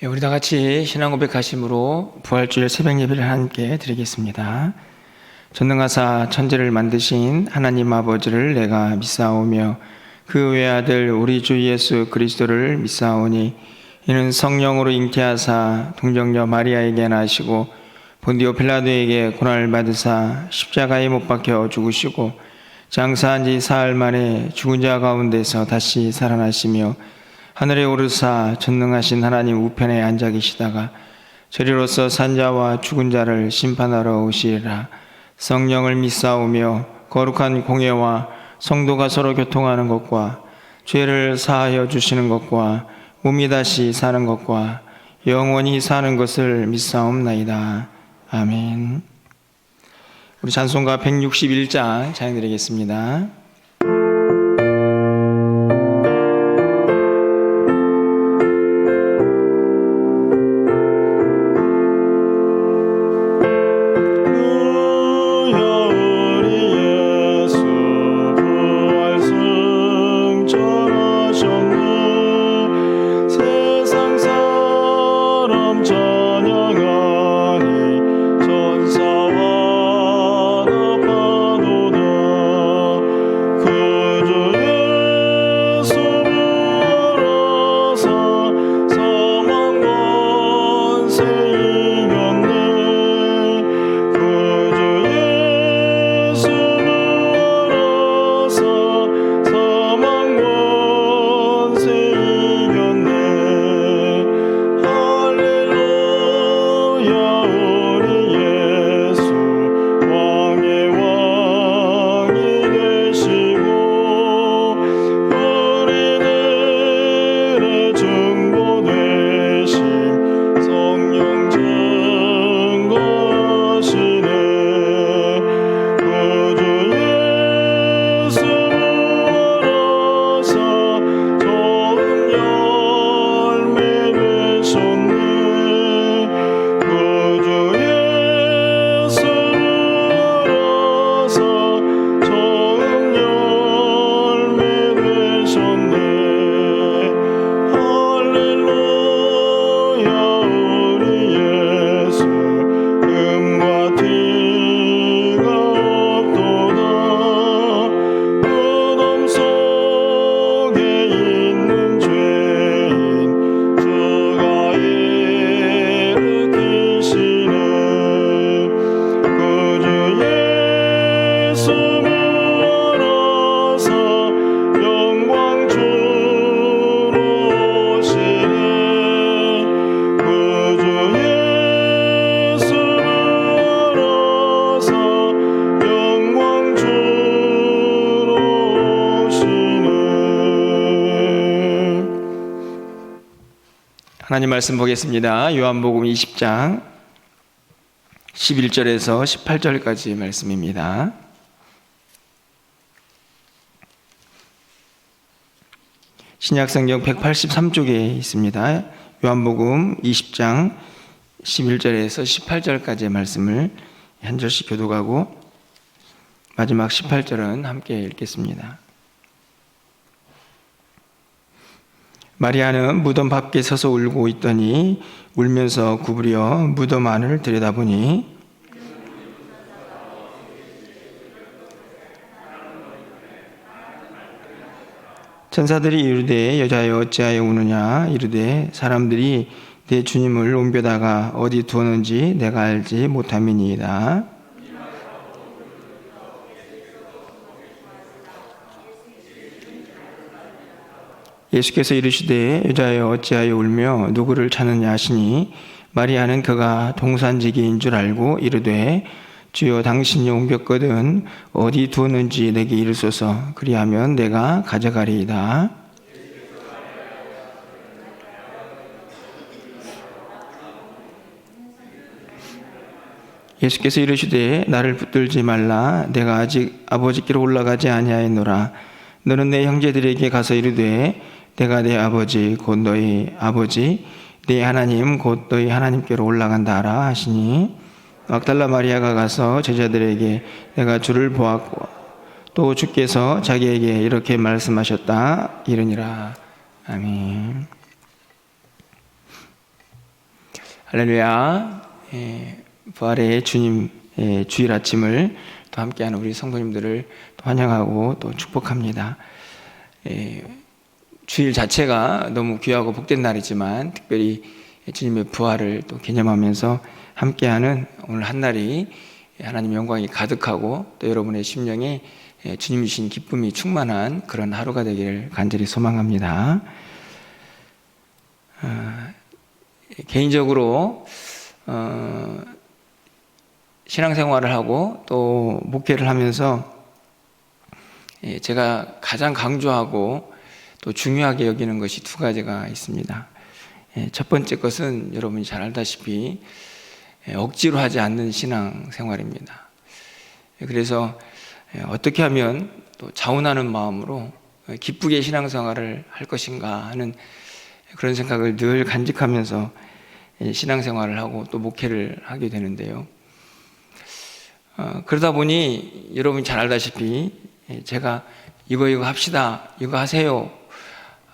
우리 다 같이 신앙 고백하심으로 부활주일 새벽 예배를 함께 드리겠습니다. 전능하사 천지를 만드신 하나님 아버지를 내가 믿사오며 그 외아들 우리 주 예수 그리스도를 믿사오니 이는 성령으로 잉태하사 동정녀 마리아에게 나시고 본디오 필라도에게 고난을 받으사 십자가에 못 박혀 죽으시고 장사한 지 사흘 만에 죽은 자 가운데서 다시 살아나시며 하늘에 오르사 전능하신 하나님 우편에 앉아 계시다가 저리로서 산자와 죽은 자를 심판하러 오시리라. 성령을 믿사오며 거룩한 공예와 성도가 서로 교통하는 것과 죄를 사하여 주시는 것과 몸이 다시 사는 것과 영원히 사는 것을 믿사옵나이다. 아멘. 우리 찬송가 161장 찬양드리겠습니다. 하나님 말씀 보겠습니다. 요한복음 20장 11절에서 18절까지 말씀입니다. 신약성경 183쪽에 있습니다. 요한복음 20장 11절에서 18절까지의 말씀을 한 절씩 교독하고 마지막 18절은 함께 읽겠습니다. 마리아는 무덤 밖에 서서 울고 있더니 울면서 구부려 무덤 안을 들여다보니 천사들이 이르되 여자여 어찌하여 우느냐 이르되 사람들이 내 주님을 옮겨다가 어디 두었는지 내가 알지 못함이니이다. 예수께서 이르시되 여자여 어찌하여 울며 누구를 찾느냐 하시니 마리아는 그가 동산지기인 줄 알고 이르되 주여 당신이 옮겼거든 어디 두었는지 내게 이르소서 그리하면 내가 가져가리이다. 예수께서 이르시되 나를 붙들지 말라 내가 아직 아버지께로 올라가지 아니하였노라. 너는 내 형제들에게 가서 이르되 내가 내 아버지 곧 너희 아버지 내 하나님 곧 너희 하나님께로 올라간다 하라 하시니 막달라 마리아가 가서 제자들에게 내가 주를 보았고 또 주께서 자기에게 이렇게 말씀하셨다 이르니라. 아멘. 할렐루야. 부활의 주님 주일 아침을 또 함께하는 우리 성도님들을 또 환영하고 또 축복합니다. 주일 자체가 너무 귀하고 복된 날이지만 특별히 주님의 부활을 또 기념하면서 함께하는 오늘 한 날이 하나님의 영광이 가득하고 또 여러분의 심령에 주님 주신 기쁨이 충만한 그런 하루가 되기를 간절히 소망합니다. 개인적으로 신앙생활을 하고 또 목회를 하면서 제가 가장 강조하고 또 중요하게 여기는 것이 두 가지가 있습니다. 첫 번째 것은 여러분이 잘 알다시피 억지로 하지 않는 신앙생활입니다. 그래서 어떻게 하면 또 자원하는 마음으로 기쁘게 신앙생활을 할 것인가 하는 그런 생각을 늘 간직하면서 신앙생활을 하고 또 목회를 하게 되는데요. 그러다 보니 여러분이 잘 알다시피 제가 이거 합시다, 이거 하세요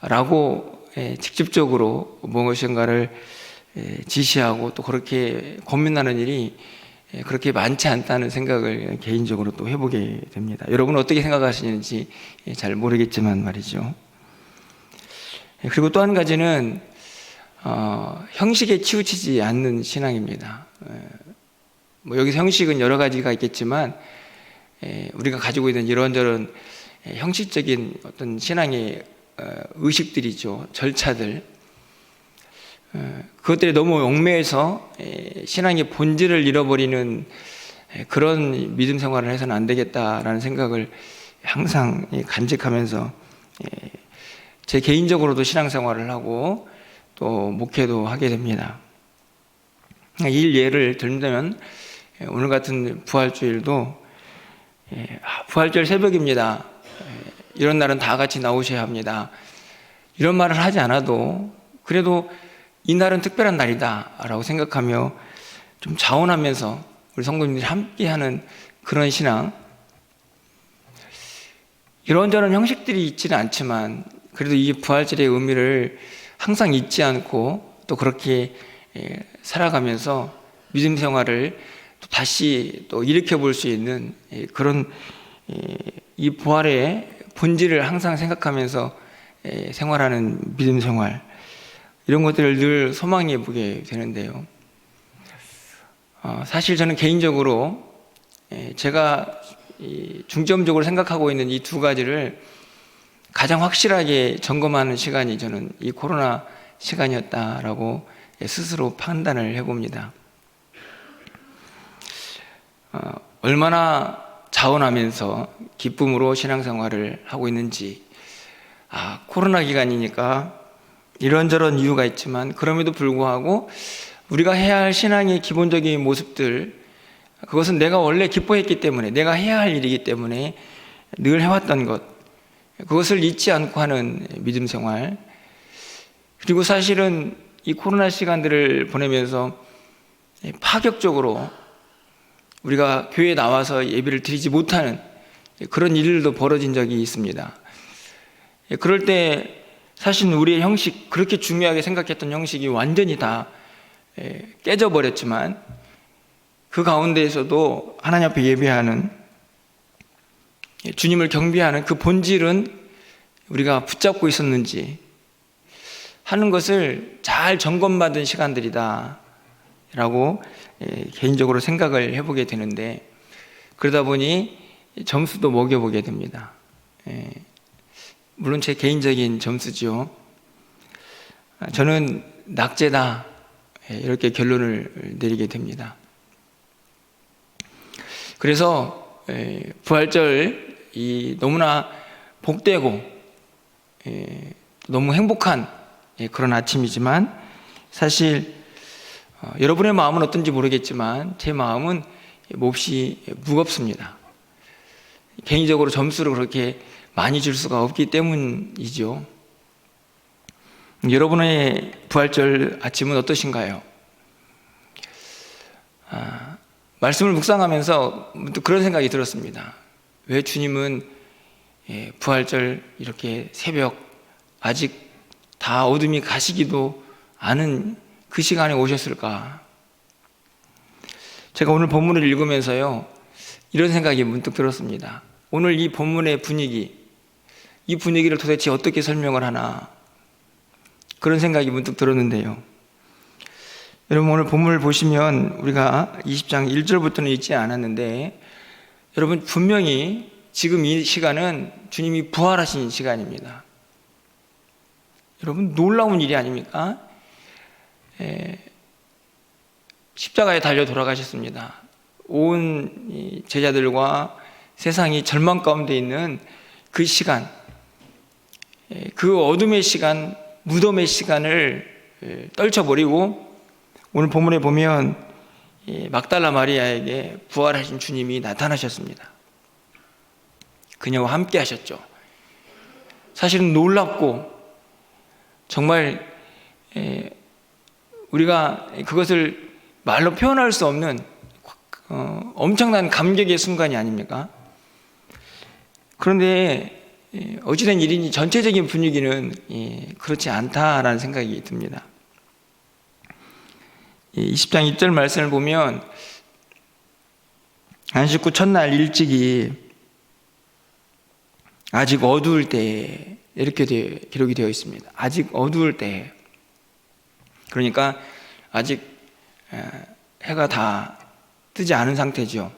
라고 직접적으로 무엇인가를 지시하고 또 그렇게 고민하는 일이 그렇게 많지 않다는 생각을 개인적으로 또 해보게 됩니다. 여러분은 어떻게 생각하시는지 잘 모르겠지만 말이죠. 그리고 또 한 가지는 형식에 치우치지 않는 신앙입니다. 여기서 형식은 여러 가지가 있겠지만 우리가 가지고 있는 이런저런 형식적인 어떤 신앙의 의식들이죠. 절차들. 그것들이 너무 얽매여서 신앙의 본질을 잃어버리는 그런 믿음 생활을 해서는 안 되겠다라는 생각을 항상 간직하면서 제 개인적으로도 신앙생활을 하고 또 목회도 하게 됩니다. 이 예를 들면 오늘 같은 부활주일도 부활절 새벽입니다. 이런 날은 다 같이 나오셔야 합니다. 이런 말을 하지 않아도 그래도 이 날은 특별한 날이다 라고 생각하며 좀 자원하면서 우리 성도님들이 함께하는 그런 신앙, 이런저런 형식들이 있지는 않지만 그래도 이 부활절의 의미를 항상 잊지 않고 또 그렇게 살아가면서 믿음 생활을 또 다시 또 일으켜 볼 수 있는 그런 이 부활의 본질을 항상 생각하면서 생활하는 믿음 생활, 이런 것들을 늘 소망해 보게 되는데요. 사실 저는 개인적으로 제가 중점적으로 생각하고 있는 이 두 가지를 가장 확실하게 점검하는 시간이 저는 이 코로나 시간이었다라고 스스로 판단을 해봅니다. 얼마나 자원하면서 기쁨으로 신앙생활을 하고 있는지, 코로나 기간이니까 이런저런 이유가 있지만 그럼에도 불구하고 우리가 해야 할 신앙의 기본적인 모습들, 그것은 내가 원래 기뻐했기 때문에 내가 해야 할 일이기 때문에 늘 해왔던 것, 그것을 잊지 않고 하는 믿음 생활. 그리고 사실은 이 코로나 시간들을 보내면서 파격적으로 우리가 교회에 나와서 예배를 드리지 못하는 그런 일들도 벌어진 적이 있습니다. 그럴 때 사실 우리의 형식, 그렇게 중요하게 생각했던 형식이 완전히 다 깨져버렸지만 그 가운데에서도 하나님 앞에 예배하는, 주님을 경배하는 그 본질은 우리가 붙잡고 있었는지 하는 것을 잘 점검받은 시간들이다 라고 개인적으로 생각을 해보게 되는데, 그러다 보니 점수도 매겨보게 됩니다. 물론 제 개인적인 점수죠. 저는 낙제다 이렇게 결론을 내리게 됩니다. 그래서 부활절 이 너무나 복되고 너무 행복한 그런 아침이지만 사실 여러분의 마음은 어떤지 모르겠지만 제 마음은 몹시 무겁습니다. 개인적으로 점수를 그렇게 많이 줄 수가 없기 때문이죠. 여러분의 부활절 아침은 어떠신가요? 말씀을 묵상하면서 그런 생각이 들었습니다. 왜 주님은 부활절 이렇게 새벽 아직 다 어둠이 가시기도 않은 그 시간에 오셨을까? 제가 오늘 본문을 읽으면서요, 이런 생각이 문득 들었습니다. 오늘 이 본문의 분위기, 이 분위기를 도대체 어떻게 설명을 하나, 그런 생각이 문득 들었는데요. 여러분, 오늘 본문을 보시면 우리가 20장 1절부터는 읽지 않았는데, 여러분, 분명히 지금 이 시간은 주님이 부활하신 시간입니다. 여러분, 놀라운 일이 아닙니까? 십자가에 달려 돌아가셨습니다. 온 제자들과 세상이 절망 가운데 있는 그 시간, 그 어둠의 시간, 무덤의 시간을 떨쳐버리고 오늘 본문에 보면 막달라 마리아에게 부활하신 주님이 나타나셨습니다. 그녀와 함께 하셨죠. 사실은 놀랍고 정말 우리가 그것을 말로 표현할 수 없는 엄청난 감격의 순간이 아닙니까? 그런데 어찌된 일인지 전체적인 분위기는 그렇지 않다라는 생각이 듭니다. 20장 1절 말씀을 보면 안식 후 첫날 일찍이 아직 어두울 때 이렇게 기록이 되어 있습니다. 아직 어두울 때, 그러니까 아직 해가 다 뜨지 않은 상태죠.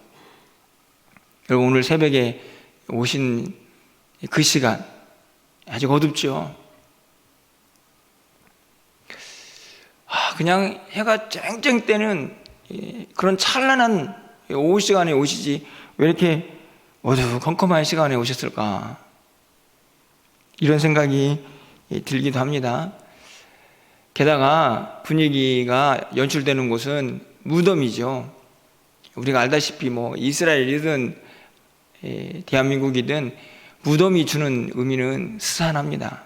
여러분, 오늘 새벽에 오신 그 시간 아직 어둡죠. 그냥 해가 쨍쨍 뜨는 그런 찬란한 오후 시간에 오시지 왜 이렇게 어두컴컴한 시간에 오셨을까, 이런 생각이 들기도 합니다. 게다가 분위기가 연출되는 곳은 무덤이죠. 우리가 알다시피 이스라엘이든 대한민국이든 무덤이 주는 의미는 스산합니다.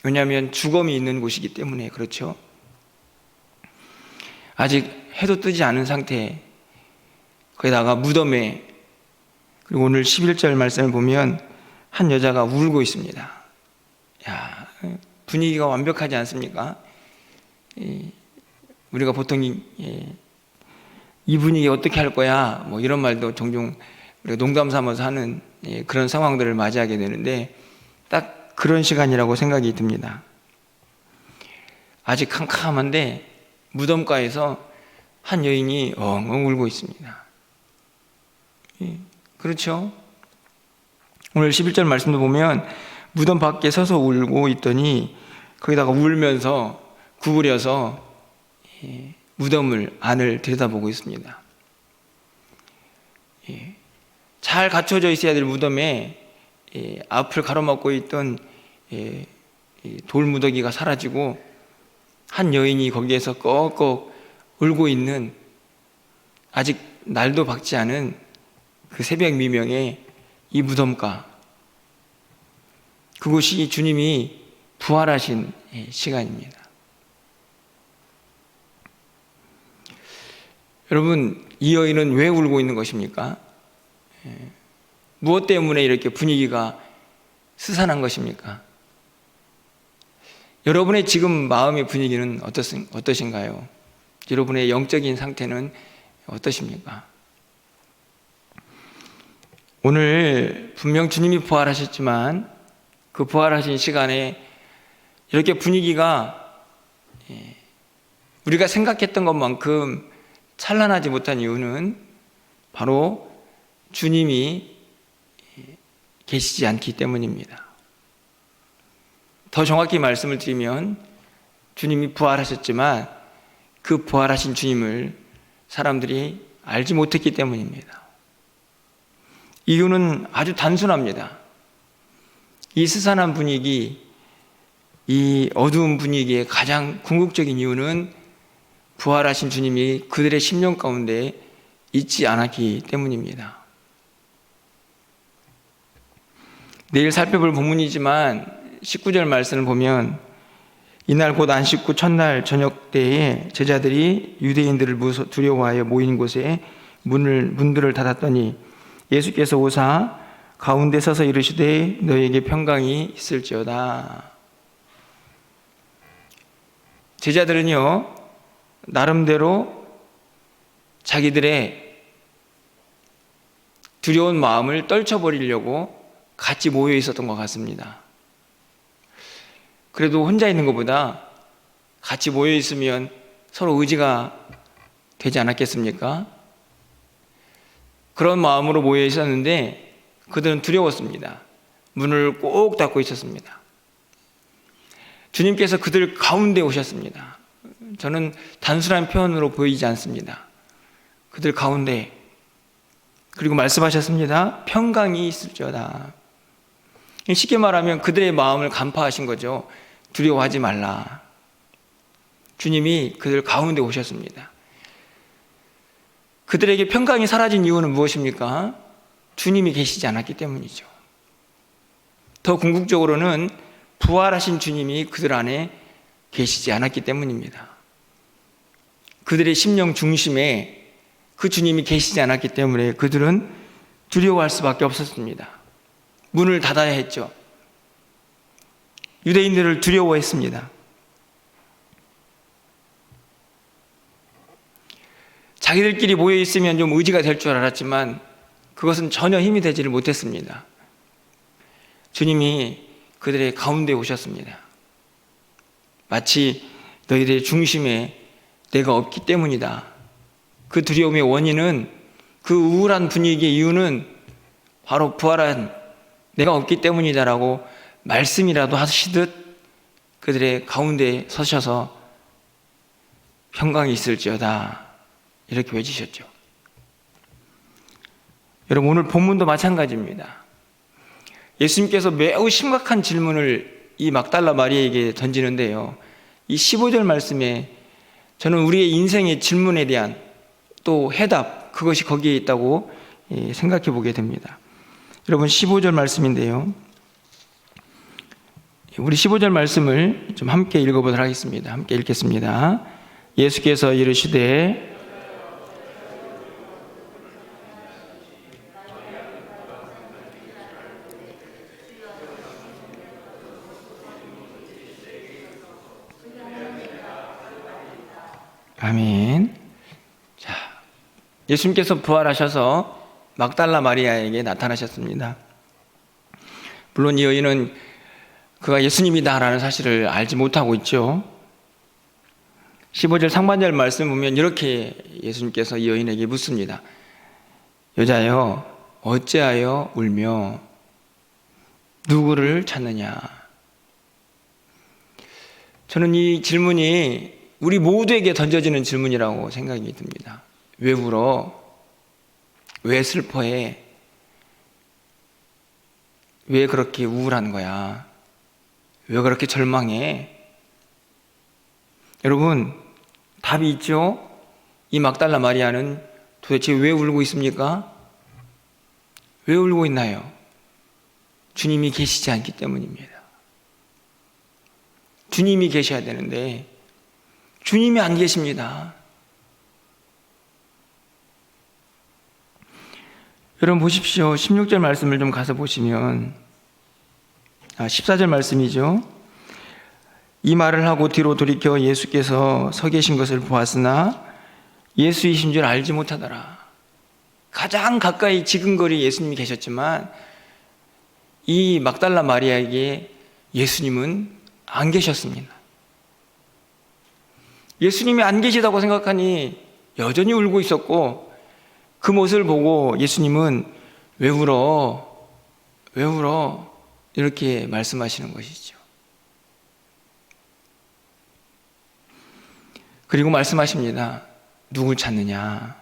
왜냐하면 죽음이 있는 곳이기 때문에 그렇죠. 아직 해도 뜨지 않은 상태, 거기다가 무덤에, 그리고 오늘 11절 말씀을 보면 한 여자가 울고 있습니다. 야, 분위기가 완벽하지 않습니까? 우리가 보통 이 분위기 어떻게 할 거야, 이런 말도 종종 우리가 농담 삼아서 하는 그런 상황들을 맞이하게 되는데 딱 그런 시간이라고 생각이 듭니다. 아직 캄캄한데 무덤가에서 한 여인이 엉엉 울고 있습니다. 그렇죠? 오늘 11절 말씀도 보면 무덤 밖에 서서 울고 있더니 거기다가 울면서 구부려서 무덤을 안을 들여다보고 있습니다. 잘 갖춰져 있어야 될 무덤에 앞을 가로막고 있던 돌무더기가 사라지고 한 여인이 거기에서 꺽꺽 울고 있는, 아직 날도 밝지 않은 그 새벽 미명의 이 무덤가, 그곳이 주님이 부활하신 시간입니다. 여러분, 이 여인은 왜 울고 있는 것입니까? 무엇 때문에 이렇게 분위기가 스산한 것입니까? 여러분의 지금 마음의 분위기는 어떠신가요? 여러분의 영적인 상태는 어떠십니까? 오늘 분명 주님이 부활하셨지만 그 부활하신 시간에 이렇게 분위기가 우리가 생각했던 것만큼 찬란하지 못한 이유는 바로 주님이 계시지 않기 때문입니다. 더 정확히 말씀을 드리면 주님이 부활하셨지만 그 부활하신 주님을 사람들이 알지 못했기 때문입니다. 이유는 아주 단순합니다. 이 스산한 분위기, 이 어두운 분위기의 가장 궁극적인 이유는 부활하신 주님이 그들의 심령 가운데 있지 않았기 때문입니다. 내일 살펴볼 본문이지만 19절 말씀을 보면 이날 곧 안식 후 첫날 저녁 때에 제자들이 유대인들을 두려워하여 모인 곳에 문들을 닫았더니 예수께서 오사 가운데 서서 이르시되 너희에게 평강이 있을지어다. 제자들은요, 나름대로 자기들의 두려운 마음을 떨쳐버리려고 같이 모여 있었던 것 같습니다. 그래도 혼자 있는 것보다 같이 모여 있으면 서로 의지가 되지 않았겠습니까? 그런 마음으로 모여 있었는데 그들은 두려웠습니다. 문을 꼭 닫고 있었습니다. 주님께서 그들 가운데 오셨습니다. 저는 단순한 표현으로 보이지 않습니다. 그들 가운데, 그리고 말씀하셨습니다. 평강이 있을지어다. 쉽게 말하면 그들의 마음을 간파하신 거죠. 두려워하지 말라. 주님이 그들 가운데 오셨습니다. 그들에게 평강이 사라진 이유는 무엇입니까? 주님이 계시지 않았기 때문이죠. 더 궁극적으로는 부활하신 주님이 그들 안에 계시지 않았기 때문입니다. 그들의 심령 중심에 그 주님이 계시지 않았기 때문에 그들은 두려워할 수밖에 없었습니다. 문을 닫아야 했죠. 유대인들을 두려워했습니다. 자기들끼리 모여 있으면 좀 의지가 될 줄 알았지만 그것은 전혀 힘이 되지를 못했습니다. 주님이 그들의 가운데 오셨습니다. 마치 너희들의 중심에 내가 없기 때문이다. 그 두려움의 원인은, 그 우울한 분위기의 이유는 바로 부활한 내가 없기 때문이다라고 말씀이라도 하시듯 그들의 가운데 서셔서 평강이 있을지어다 이렇게 외치셨죠. 여러분, 오늘 본문도 마찬가지입니다. 예수님께서 매우 심각한 질문을 이 막달라 마리아에게 던지는데요, 이 15절 말씀에 저는 우리의 인생의 질문에 대한 또 해답, 그것이 거기에 있다고 생각해 보게 됩니다. 여러분, 15절 말씀인데요, 우리 15절 말씀을 좀 함께 읽어보도록 하겠습니다. 함께 읽겠습니다. 예수께서 이르시되 아멘. 자, 예수님께서 부활하셔서 막달라 마리아에게 나타나셨습니다. 물론 이 여인은 그가 예수님이다라는 사실을 알지 못하고 있죠. 15절 상반절 말씀 보면 이렇게 예수님께서 이 여인에게 묻습니다. 여자여, 어찌하여 울며 누구를 찾느냐? 저는 이 질문이 우리 모두에게 던져지는 질문이라고 생각이 듭니다. 왜 울어? 왜 슬퍼해? 왜 그렇게 우울한 거야? 왜 그렇게 절망해? 여러분, 답이 있죠? 이 막달라 마리아는 도대체 왜 울고 있습니까? 왜 울고 있나요? 주님이 계시지 않기 때문입니다. 주님이 계셔야 되는데 주님이 안 계십니다. 여러분 보십시오. 16절 말씀을 좀 가서 보시면 14절 말씀이죠. 이 말을 하고 뒤로 돌이켜 예수께서 서 계신 것을 보았으나 예수이신 줄 알지 못하더라. 가장 가까이 지근거리 예수님이 계셨지만 이 막달라 마리아에게 예수님은 안 계셨습니다. 예수님이 안 계시다고 생각하니 여전히 울고 있었고, 그 모습을 보고 예수님은 왜 울어? 왜 울어? 이렇게 말씀하시는 것이죠. 그리고 말씀하십니다. 누굴 찾느냐?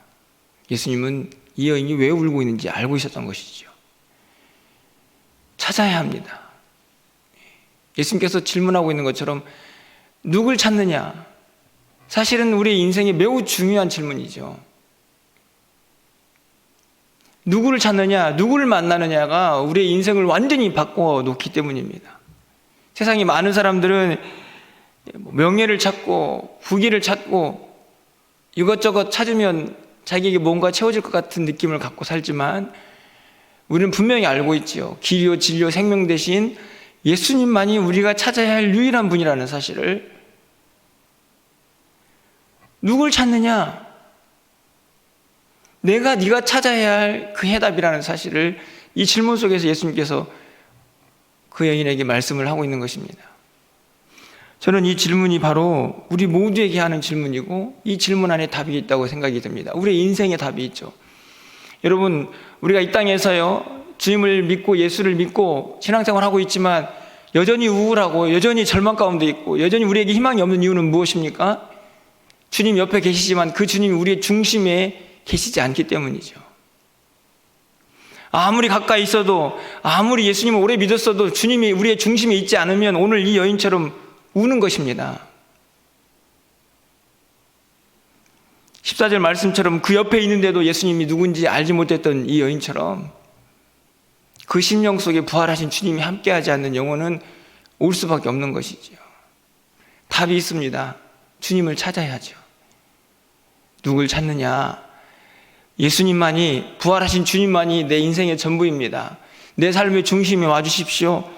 예수님은 이 여인이 왜 울고 있는지 알고 있었던 것이죠. 찾아야 합니다. 예수님께서 질문하고 있는 것처럼 누굴 찾느냐? 사실은 우리의 인생에 매우 중요한 질문이죠. 누구를 찾느냐, 누구를 만나느냐가 우리의 인생을 완전히 바꿔놓기 때문입니다. 세상에 많은 사람들은 명예를 찾고 부귀를 찾고 이것저것 찾으면 자기에게 뭔가 채워질 것 같은 느낌을 갖고 살지만 우리는 분명히 알고 있지요. 길이요 진리요 생명 대신 예수님만이 우리가 찾아야 할 유일한 분이라는 사실을 누굴 찾느냐? 네가 찾아야 할 그 해답이라는 사실을 이 질문 속에서 예수님께서 그 여인에게 말씀을 하고 있는 것입니다. 저는 이 질문이 바로 우리 모두에게 하는 질문이고 이 질문 안에 답이 있다고 생각이 듭니다. 우리의 인생에 답이 있죠. 여러분, 우리가 이 땅에서요, 주님을 믿고 예수를 믿고 신앙생활을 하고 있지만 여전히 우울하고 여전히 절망 가운데 있고 여전히 우리에게 희망이 없는 이유는 무엇입니까? 주님 옆에 계시지만 그 주님이 우리의 중심에 계시지 않기 때문이죠. 아무리 가까이 있어도, 아무리 예수님을 오래 믿었어도 주님이 우리의 중심에 있지 않으면 오늘 이 여인처럼 우는 것입니다. 14절 말씀처럼 그 옆에 있는데도 예수님이 누군지 알지 못했던 이 여인처럼 그 심령 속에 부활하신 주님이 함께하지 않는 영혼은 올 수밖에 없는 것이지요. 답이 있습니다. 주님을 찾아야죠. 누굴 찾느냐? 예수님만이, 부활하신 주님만이 내 인생의 전부입니다. 내 삶의 중심에 와주십시오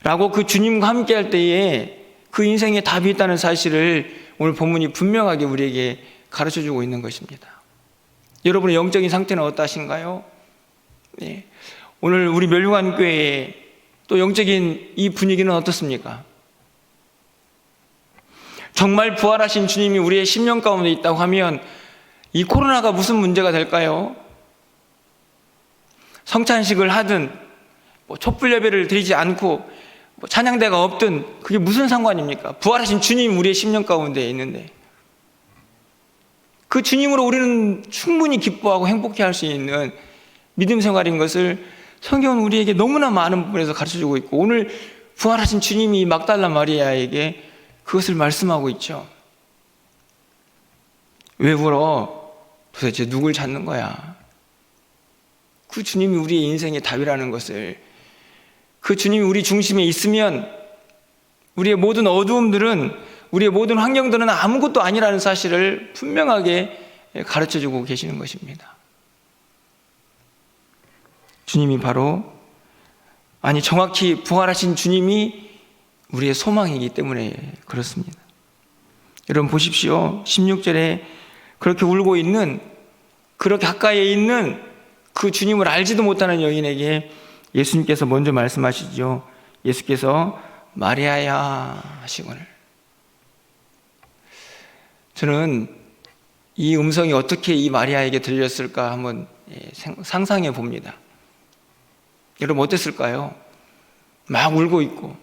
라고 그 주님과 함께 할 때에 그 인생에 답이 있다는 사실을 오늘 본문이 분명하게 우리에게 가르쳐주고 있는 것입니다. 여러분의 영적인 상태는 어떠신가요? 네. 오늘 우리 멸류관교회의 또 영적인 이 분위기는 어떻습니까? 정말 부활하신 주님이 우리의 심령 가운데 있다고 하면 이 코로나가 무슨 문제가 될까요? 성찬식을 하든 촛불 예배를 드리지 않고 찬양대가 없든 그게 무슨 상관입니까? 부활하신 주님이 우리의 심령 가운데 있는데 그 주님으로 우리는 충분히 기뻐하고 행복해할 수 있는 믿음 생활인 것을 성경은 우리에게 너무나 많은 부분에서 가르쳐주고 있고 오늘 부활하신 주님이 막달라 마리아에게 그것을 말씀하고 있죠. 왜 울어? 도대체 누굴 찾는 거야? 그 주님이 우리의 인생의 답이라는 것을, 그 주님이 우리 중심에 있으면 우리의 모든 어두움들은, 우리의 모든 환경들은 아무것도 아니라는 사실을 분명하게 가르쳐주고 계시는 것입니다. 주님이 바로, 아니 정확히 부활하신 주님이 우리의 소망이기 때문에 그렇습니다. 여러분 보십시오. 16절에 그렇게 울고 있는, 그렇게 가까이에 있는 그 주님을 알지도 못하는 여인에게 예수님께서 먼저 말씀하시죠. 예수께서 마리아야 하시거늘. 저는 이 음성이 어떻게 이 마리아에게 들렸을까 한번 상상해 봅니다. 여러분 어땠을까요? 막 울고 있고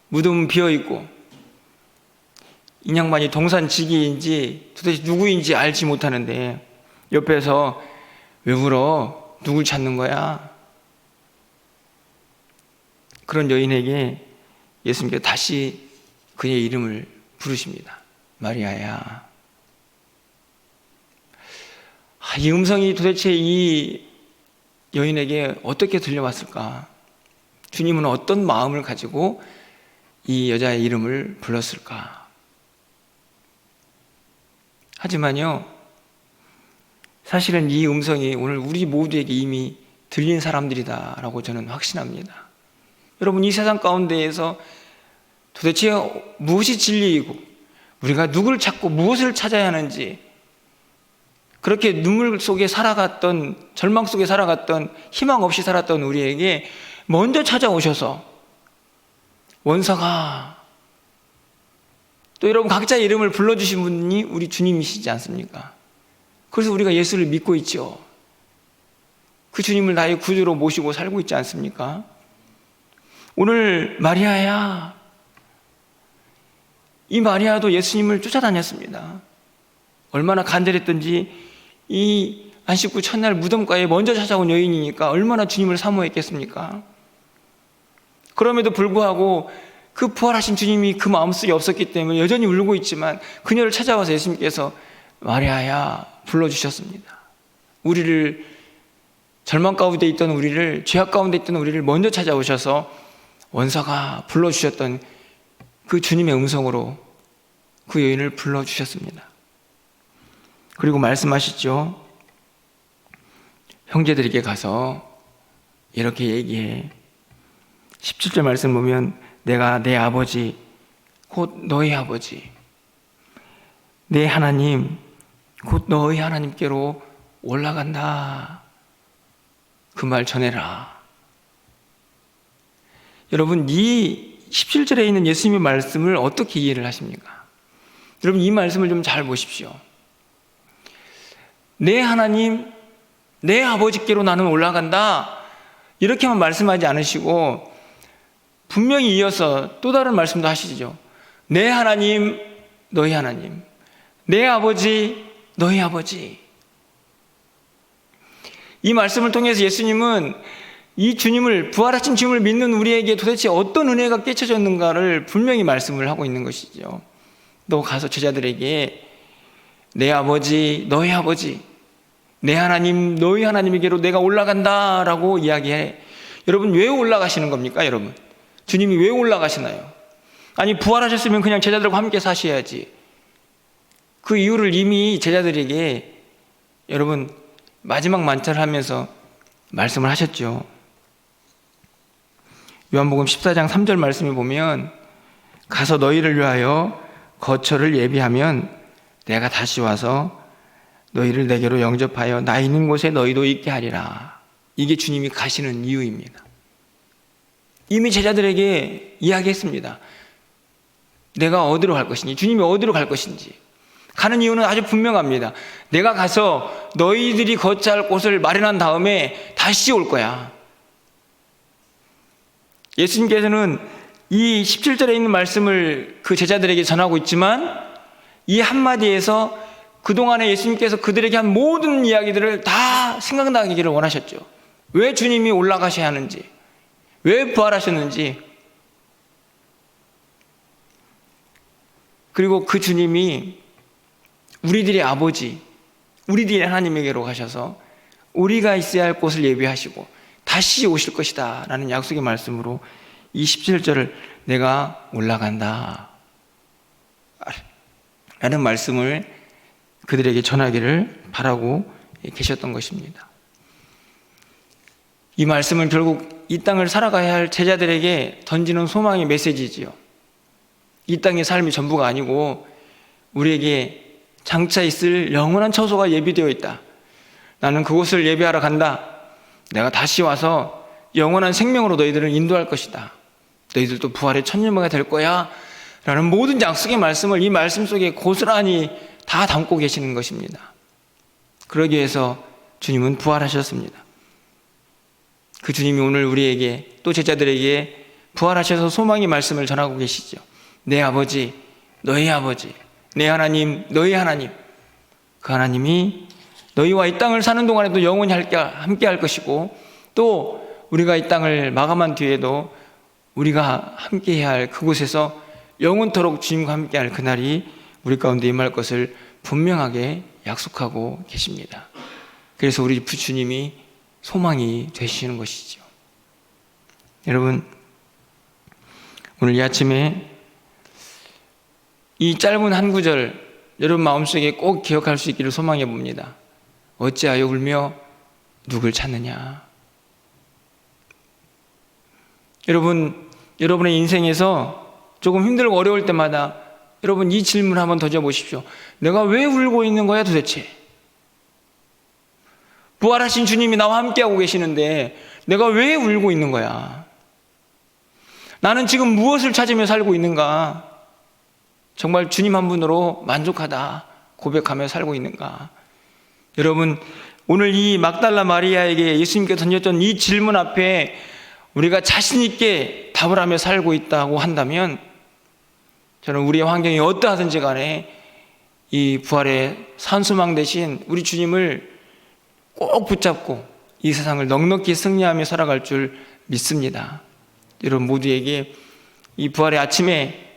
무덤은 비어있고 이 양반이 동산지기인지 도대체 누구인지 알지 못하는데 옆에서 왜 울어? 누굴 찾는 거야? 그런 여인에게 예수님께서 다시 그의 이름을 부르십니다. 마리아야. 이 음성이 도대체 이 여인에게 어떻게 들려왔을까? 주님은 어떤 마음을 가지고 이 여자의 이름을 불렀을까? 하지만요, 사실은 이 음성이 오늘 우리 모두에게 이미 들린 사람들이다라고 저는 확신합니다. 여러분, 이 세상 가운데에서 도대체 무엇이 진리이고 우리가 누굴 찾고 무엇을 찾아야 하는지, 그렇게 눈물 속에 살아갔던, 절망 속에 살아갔던, 희망 없이 살았던 우리에게 먼저 찾아오셔서 원서가, 또 여러분 각자의 이름을 불러주신 분이 우리 주님이시지 않습니까? 그래서 우리가 예수를 믿고 있죠. 그 주님을 나의 구주로 모시고 살고 있지 않습니까? 오늘 마리아야, 이 마리아도 예수님을 쫓아다녔습니다. 얼마나 간절했던지 이 안식구 첫날 무덤가에 먼저 찾아온 여인이니까 얼마나 주님을 사모했겠습니까? 그럼에도 불구하고 그 부활하신 주님이 그 마음속에 없었기 때문에 여전히 울고 있지만 그녀를 찾아와서 예수님께서 마리아야 불러주셨습니다. 우리를, 절망 가운데 있던 우리를, 죄악 가운데 있던 우리를 먼저 찾아오셔서 원사가 불러주셨던 그 주님의 음성으로 그 여인을 불러주셨습니다. 그리고 말씀하시죠. 형제들에게 가서 이렇게 얘기해. 17절 말씀 보면 내가 내 아버지 곧 너의 아버지, 내 하나님 곧 너희 하나님께로 올라간다. 그 말 전해라. 여러분, 이 17절에 있는 예수님의 말씀을 어떻게 이해를 하십니까? 여러분, 이 말씀을 좀 잘 보십시오. 내 하나님, 내 아버지께로 나는 올라간다. 이렇게만 말씀하지 않으시고 분명히 이어서 또 다른 말씀도 하시죠. 내 하나님, 너희 하나님, 내 아버지, 너희 아버지. 이 말씀을 통해서 예수님은 이 주님을, 부활하신 주님을 믿는 우리에게 도대체 어떤 은혜가 끼쳐졌는가를 분명히 말씀을 하고 있는 것이죠. 너 가서 제자들에게 내 아버지, 너희 아버지, 내 하나님, 너희 하나님에게로 내가 올라간다라고 이야기해. 여러분, 왜 올라가시는 겁니까, 여러분? 주님이 왜 올라가시나요? 아니, 부활하셨으면 그냥 제자들과 함께 사셔야지. 그 이유를 이미 제자들에게 여러분 마지막 만찬을 하면서 말씀을 하셨죠. 요한복음 14장 3절 말씀에 보면 가서 너희를 위하여 거처를 예비하면 내가 다시 와서 너희를 내게로 영접하여 나 있는 곳에 너희도 있게 하리라. 이게 주님이 가시는 이유입니다. 이미 제자들에게 이야기했습니다. 내가 어디로 갈 것인지, 주님이 어디로 갈 것인지. 가는 이유는 아주 분명합니다. 내가 가서 너희들이 거처할 곳을 마련한 다음에 다시 올 거야. 예수님께서는 이 17절에 있는 말씀을 그 제자들에게 전하고 있지만 이 한마디에서 그동안에 예수님께서 그들에게 한 모든 이야기들을 다 생각나기를 원하셨죠. 왜 주님이 올라가셔야 하는지, 왜 부활하셨는지, 그리고 그 주님이 우리들의 아버지, 우리들의 하나님에게로 가셔서 우리가 있어야 할 곳을 예비하시고 다시 오실 것이다 라는 약속의 말씀으로 이 17절을 내가 올라간다 라는 말씀을 그들에게 전하기를 바라고 계셨던 것입니다. 이 말씀은 결국 이 땅을 살아가야 할 제자들에게 던지는 소망의 메시지지요. 이 땅의 삶이 전부가 아니고 우리에게 장차 있을 영원한 처소가 예비되어 있다. 나는 그곳을 예비하러 간다. 내가 다시 와서 영원한 생명으로 너희들을 인도할 것이다. 너희들도 부활의 천년만가 될 거야 라는 모든 약속의 말씀을 이 말씀 속에 고스란히 다 담고 계시는 것입니다. 그러기 위해서 주님은 부활하셨습니다. 그 주님이 오늘 우리에게 또 제자들에게 부활하셔서 소망의 말씀을 전하고 계시죠. 내 아버지, 너희 아버지, 내 하나님, 너희 하나님. 그 하나님이 너희와 이 땅을 사는 동안에도 영원히 함께 할 것이고 또 우리가 이 땅을 마감한 뒤에도 우리가 함께 해야 할 그곳에서 영원토록 주님과 함께 할 그날이 우리 가운데 임할 것을 분명하게 약속하고 계십니다. 그래서 우리 주님이 소망이 되시는 것이죠. 여러분, 오늘 이 아침에 이 짧은 한 구절 여러분 마음속에 꼭 기억할 수 있기를 소망해 봅니다. 어찌하여 울며 누굴 찾느냐. 여러분, 여러분의 인생에서 조금 힘들고 어려울 때마다 여러분 이 질문을 한번 던져보십시오. 내가 왜 울고 있는 거야 도대체? 부활하신 주님이 나와 함께하고 계시는데 내가 왜 울고 있는 거야? 나는 지금 무엇을 찾으며 살고 있는가? 정말 주님 한 분으로 만족하다 고백하며 살고 있는가? 여러분, 오늘 이 막달라 마리아에게 예수님께서 던졌던 이 질문 앞에 우리가 자신 있게 답을 하며 살고 있다고 한다면 저는 우리의 환경이 어떠하든지 간에 이 부활의 산소망 대신 우리 주님을 꼭 붙잡고 이 세상을 넉넉히 승리하며 살아갈 줄 믿습니다. 여러분 모두에게 이 부활의 아침에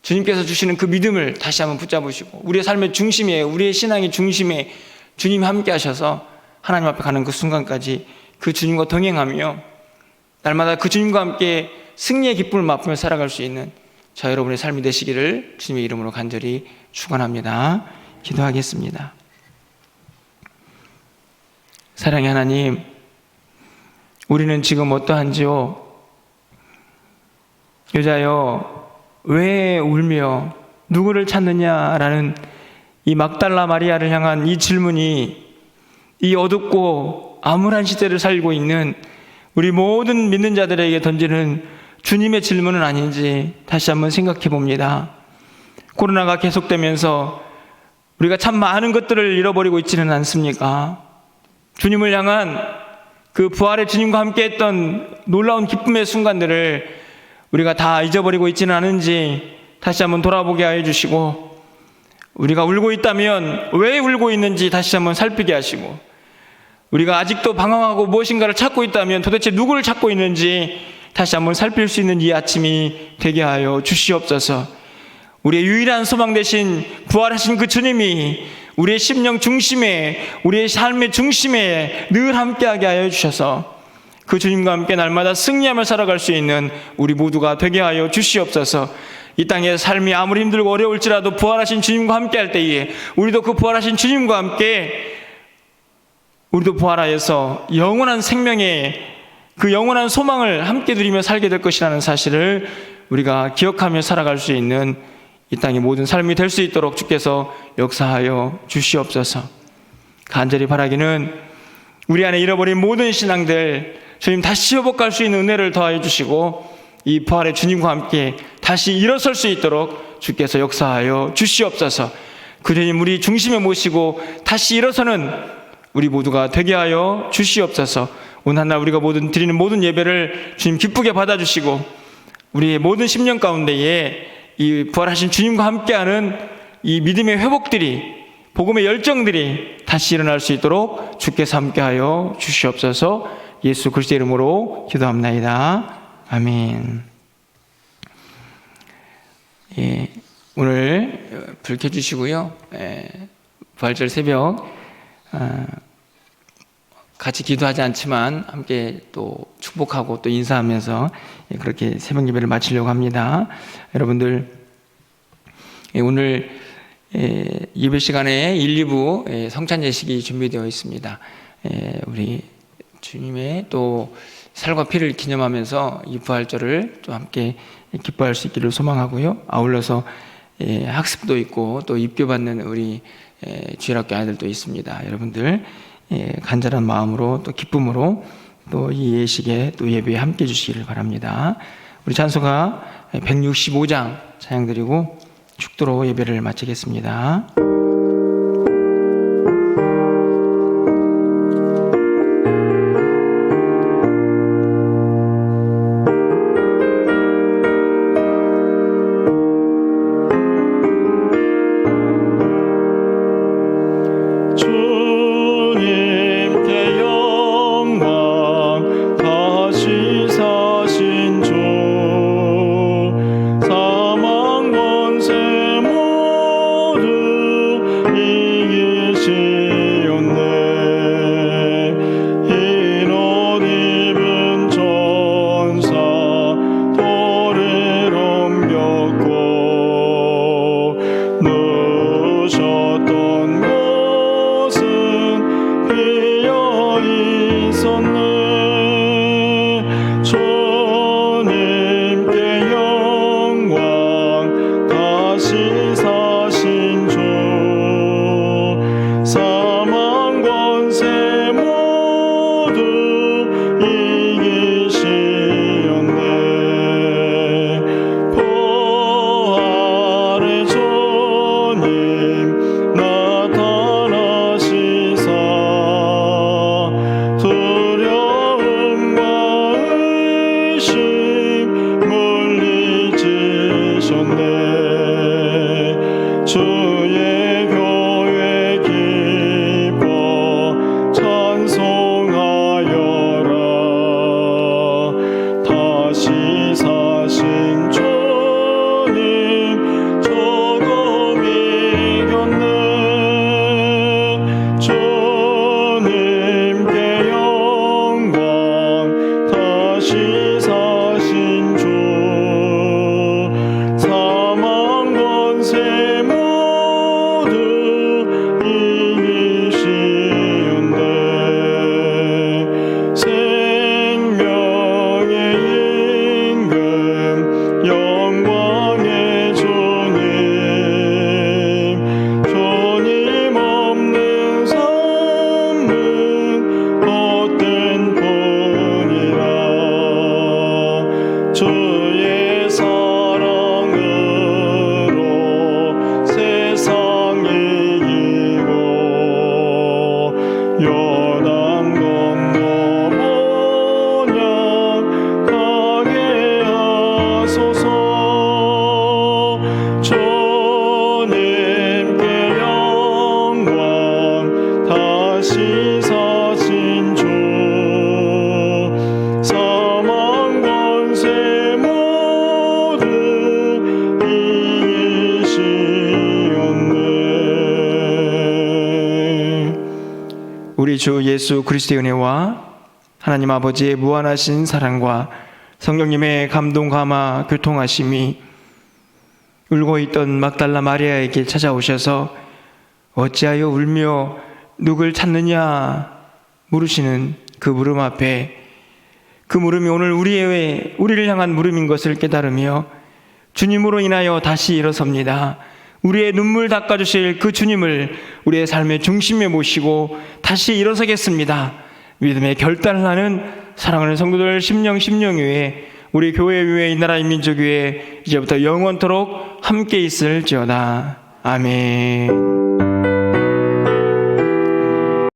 주님께서 주시는 그 믿음을 다시 한번 붙잡으시고 우리의 삶의 중심에, 우리의 신앙의 중심에 주님이 함께 하셔서 하나님 앞에 가는 그 순간까지 그 주님과 동행하며 날마다 그 주님과 함께 승리의 기쁨을 맛보며 살아갈 수 있는 저 여러분의 삶이 되시기를 주님의 이름으로 간절히 축원합니다. 기도하겠습니다. 사랑의 하나님, 우리는 지금 어떠한지요? 여자여 왜 울며 누구를 찾느냐라는 이 막달라 마리아를 향한 이 질문이 이 어둡고 암울한 시대를 살고 있는 우리 모든 믿는 자들에게 던지는 주님의 질문은 아닌지 다시 한번 생각해 봅니다. 코로나가 계속되면서 우리가 참 많은 것들을 잃어버리고 있지는 않습니까? 주님을 향한 그 부활의 주님과 함께 했던 놀라운 기쁨의 순간들을 우리가 다 잊어버리고 있지는 않은지 다시 한번 돌아보게 하여 주시고, 우리가 울고 있다면 왜 울고 있는지 다시 한번 살피게 하시고, 우리가 아직도 방황하고 무엇인가를 찾고 있다면 도대체 누구를 찾고 있는지 다시 한번 살필 수 있는 이 아침이 되게 하여 주시옵소서. 우리의 유일한 소망 되신 부활하신 그 주님이 우리의 심령 중심에, 우리의 삶의 중심에 늘 함께하게 하여 주셔서 그 주님과 함께 날마다 승리하며 살아갈 수 있는 우리 모두가 되게 하여 주시옵소서. 이 땅의 삶이 아무리 힘들고 어려울지라도 부활하신 주님과 함께 할 때에 우리도 그 부활하신 주님과 함께 우리도 부활하여서 영원한 생명의 그 영원한 소망을 함께 누리며 살게 될 것이라는 사실을 우리가 기억하며 살아갈 수 있는 이 땅의 모든 삶이 될 수 있도록 주께서 역사하여 주시옵소서. 간절히 바라기는 우리 안에 잃어버린 모든 신앙들 주님 다시 회복할 수 있는 은혜를 더하여 주시고, 이 부활의 주님과 함께 다시 일어설 수 있도록 주께서 역사하여 주시옵소서. 그 주님 우리 중심에 모시고 다시 일어서는 우리 모두가 되게 하여 주시옵소서. 오늘 한날 우리가 드리는 모든 예배를 주님 기쁘게 받아주시고, 우리의 모든 심령 가운데에 이 부활하신 주님과 함께하는 이 믿음의 회복들이, 복음의 열정들이 다시 일어날 수 있도록 주께서 함께하여 주시옵소서. 예수 그리스도의 이름으로 기도합나이다. 아멘. 오늘 불 켜주시고요. 부활절 새벽 같이 기도하지 않지만 함께 또 축복하고 또 인사하면서 그렇게 새벽 예배를 마치려고 합니다. 여러분들, 오늘 예배 시간에 1, 2부 성찬 예식이 준비되어 있습니다. 우리 주님의 또 살과 피를 기념하면서 이 부활절을 또 함께 기뻐할 수 있기를 소망하고요. 아울러서 학습도 있고 또 입교받는 우리 주일학교 아이들도 있습니다. 여러분들 간절한 마음으로 또 기쁨으로 또 이 예식에 또 예배에 함께 해주시기를 바랍니다. 우리 찬송가 165장 찬양드리고 축도로 예배를 마치겠습니다. 우리 주 예수 그리스도의 은혜와 하나님 아버지의 무한하신 사랑과 성령님의 감동 감화 교통하심이 울고 있던 막달라 마리아에게 찾아오셔서 어찌하여 울며 누굴 찾느냐 물으시는 그 물음 앞에, 그 물음이 오늘 우리를 향한 물음인 것을 깨달으며 주님으로 인하여 다시 일어섭니다. 우리의 눈물 닦아주실 그 주님을 우리의 삶의 중심에 모시고 다시 일어서겠습니다. 믿음의 결단을 하는 사랑하는 성도들 심령위에, 우리 교회 위에, 이 나라 민족 위에 이제부터 영원토록 함께 있을지어다. 아멘.